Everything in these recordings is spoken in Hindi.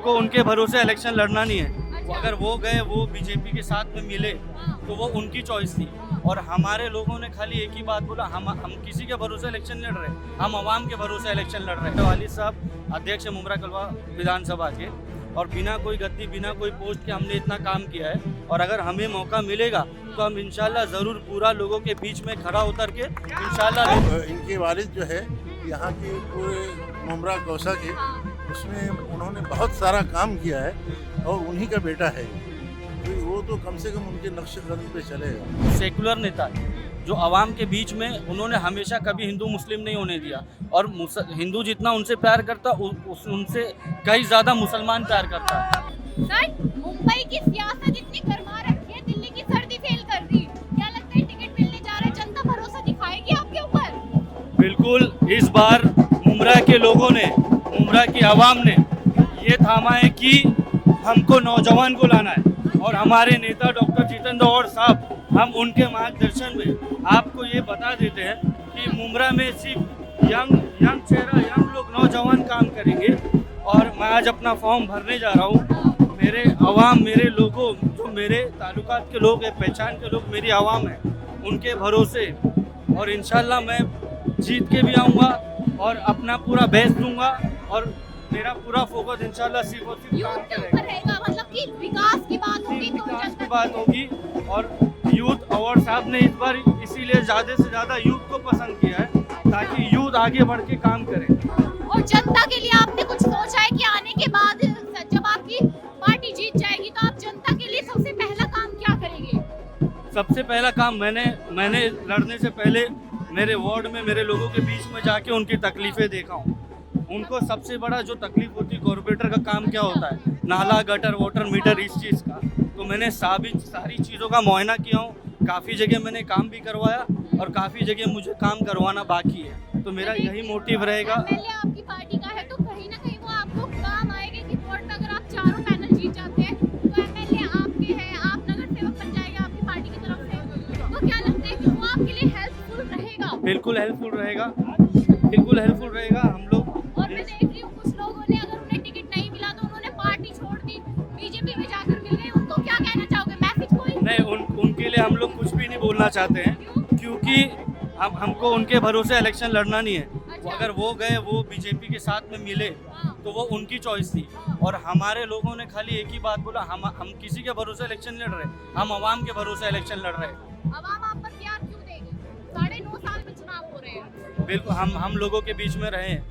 को उनके भरोसे इलेक्शन लड़ना नहीं है। अगर वो गए, वो बीजेपी के साथ में मिले तो वो उनकी चॉइस थी। और हमारे लोगों ने खाली एक ही बात बोला, हम किसी के भरोसे इलेक्शन लड़ रहे, हम आवाम के भरोसे इलेक्शन लड़ रहे हैं। वालिद साहब अध्यक्ष मुमरा कलवा विधानसभा के, और बिना कोई गद्दी, बिना कोई पोस्ट के हमने इतना काम किया है। और अगर हमें मौका मिलेगा तो हम इंशाल्लाह ज़रूर पूरा लोगों के बीच में खड़ा उतर के इंशाल्लाह। इनके वालिद जो है यहाँ की पूरे मुमरा गौसा के, उसमें उन्होंने बहुत सारा काम किया है और उन्हीं का बेटा है। तो वो तो कम से कम उनके नक्श कदम पे चलेगा। सेकुलर नेता जो आवाम के बीच में, उन्होंने हमेशा कभी हिंदू मुस्लिम नहीं होने दिया। और हिंदू जितना उनसे प्यार करता, उनसे कई ज़्यादा मुसलमान प्यार करता है। सर, मुंबई की सियासत इतनी गरमा रखी है, दिल्ली की सर्दी फेल कर दी। क्या लगता है टिकट मिलने जा रहा है, जनता भरोसा दिखाएगी आपके ऊपर? बिल्कुल, इस बार मुमरा के लोगों ने, मुमरा की आवाम ने ये थामा है कि हमको नौजवान को लाना है। और हमारे नेता डॉक्टर जितेंद्र और साहब, हम उनके मार्गदर्शन में आपको ये बता देते हैं कि मुमरा में सिर्फ यंग चेहरा, यंग लोग, नौजवान काम करेंगे। और मैं आज अपना फॉर्म भरने जा रहा हूँ। मेरे आवाम, मेरे लोगों, जो मेरे ताल्लुकात के लोग हैं, पहचान के लोग, मेरी आवाम है, उनके भरोसे। और इंशाल्लाह मैं जीत के भी आऊँगा और अपना पूरा बेस्ट दूंगा। और मेरा पूरा फोकस इंशाल्लाह सिर्फ और सिर्फ काम यूथ के करेगा। ऊपर रहेगा, मतलब कि विकास की बात होगी तो विकास की जनता बात होगी। और यूथ अवार्ड साहब ने इस बार इसीलिए ज़्यादा से ज़्यादा यूथ को पसंद किया है, ताकि यूथ आगे बढ़ के काम करें। और जनता के लिए आपने कुछ सोचा है कि आने के बाद जब आपकी पार्टी जीत जाएगी तो आप जनता के लिए सबसे पहला काम क्या करेंगे? सबसे पहला काम, मैंने लड़ने से पहले मेरे वार्ड में मेरे लोगों के बीच में जाके उनकी तकलीफ़ें देखा हूँ। उनको सबसे बड़ा जो तकलीफ होती है, कॉर्पोरेटर का काम क्या होता है, नाला, गटर, वाटर मीटर, इस चीज़ का। तो मैंने सारी चीज़ों का मुआयना किया हूँ। काफ़ी जगह मैंने काम भी करवाया और काफ़ी जगह मुझे काम करवाना बाकी है। तो मेरा यही मोटिव रहेगा। एमएलए आपकी पार्टी का है तो कहीं ना कहीं वो आपको काम आएगा कि वोट में अगर आप चारों पैनल जीत जाते हैं तो एमएलए आपके हैं, आप नगर सेवक बन जाएंगे आपकी पार्टी की तरफ से। तो क्या लगता है कि वो आपके लिए हेल्पफुल रहेगा? बिल्कुल हेल्पफुल रहेगा, बिल्कुल हेल्पफुल रहेगा। हम लोग, और मैं देख रही हूँ कुछ लोगों ने, अगर उन्हें टिकट नहीं मिला तो उन्होंने पार्टी छोड़ दी, बीजेपी में जाकर मिल गए। उनको क्या कहना चाहोगे, मैसेज कोई? नहीं, उनके लिए हम लोग कुछ भी नहीं बोलना चाहते हैं, क्योंकि हमको उनके भरोसे इलेक्शन लड़ना नहीं है। अगर वो गए, वो बीजेपी के साथ में मिले तो वो उनकी चॉइस थी। और हमारे लोगों ने खाली एक ही बात बोला, हम किसी के भरोसे इलेक्शन लड़ रहे, हम आवाम के भरोसे इलेक्शन लड़ रहे हैं। आवाम आप पर प्यार क्यों देगी? 9.5 साल में चुनाव हो रहे हैं। बिल्कुल, हम लोगों के बीच में रहे हैं,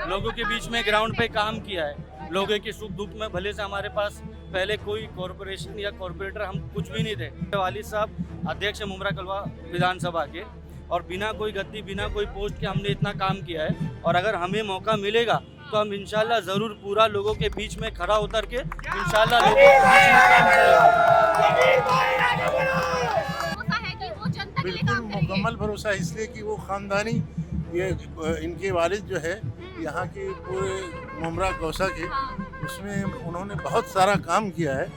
लोगों के बीच में ग्राउंड पे काम किया है। लोगों के सुख दुख में भले से हमारे पास पहले कोई कॉरपोरेशन या कॉर्पोरेटर हम कुछ भी नहीं थे। वालिद साहब अध्यक्ष मुमरा कलवा विधानसभा के, और बिना कोई गद्दी, बिना कोई पोस्ट के हमने इतना काम किया है। और अगर हमें मौका मिलेगा तो हम इंशाल्लाह ज़रूर पूरा लोगों के बीच में खड़ा उतर के इंशाल्लाह लोगों के बीच में काम भरोसा है कि वो जनता के लिए बिल्कुल काम करेंगे। मुकम्मल भरोसा है, इसलिए कि वो ख़ानदानी, ये इनके वालिद जो है यहाँ की पूरे मुमरा गौसा के, उसमें उन्होंने बहुत सारा काम किया है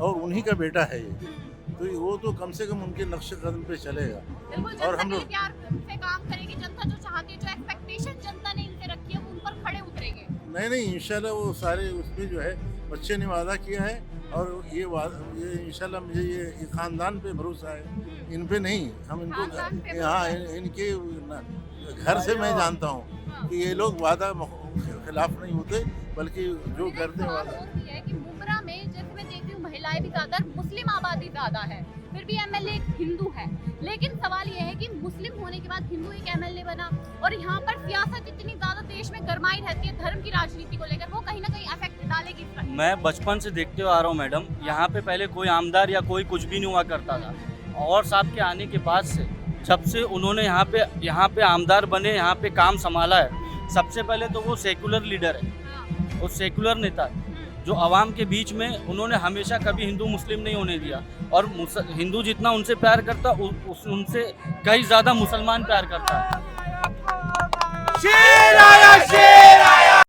और उन्हीं का बेटा है ये। तो वो तो कम से कम उनके नक्श कदम पे चलेगा। बिल्कुल, और जनता हम के लिए लोग प्यार से काम करेगी। जनता जो चाहती है, जो एक्सपेक्टेशन जनता ने इनसे रखी है, वो उन पर खड़े उतरेंगे। नहीं, इंशाल्लाह वो सारे उसमें जो है बच्चे ने वादा किया है। और ये इंशाल्लाह मुझे ये ख़ानदान पे भरोसा है, इन पे नहीं। हम इनको खानदान पे यहाँ इनके घर से मैं जानता हूँ कि ये लोग वादा खिलाफ नहीं होते, बल्कि जो करते हैं वादा। होती है कि मुमरा में, जैसे मैं देख रही हूँ, महिलाएं भी ज्यादा, मुस्लिम आबादी ज्यादा है, फिर भी एमएलए हिंदू है। लेकिन सवाल यह है कि मुस्लिम होने के बाद हिंदू एक एमएलए बना, और यहाँ पर सियासत इतनी ज्यादा देश में गरमाई रहती है धर्म की राजनीति को लेकर, वो कहीं ना कहीं अफेक्ट डालेगी इस पर। मैं बचपन से देखते हुए आ रहा हूँ मैडम, यहाँ पे पहले कोई आमदार या कोई कुछ भी नहीं हुआ करता था। और साहब के आने के बाद से, जब से उन्होंने यहाँ पे आमदार बने, यहाँ पे काम संभाला है, सबसे पहले तो वो सेकुलर लीडर है, वो सेकुलर नेता है जो आवाम के बीच में, उन्होंने हमेशा कभी हिंदू मुस्लिम नहीं होने दिया। और हिंदू जितना उनसे प्यार करता, उनसे कई ज़्यादा मुसलमान प्यार करता है।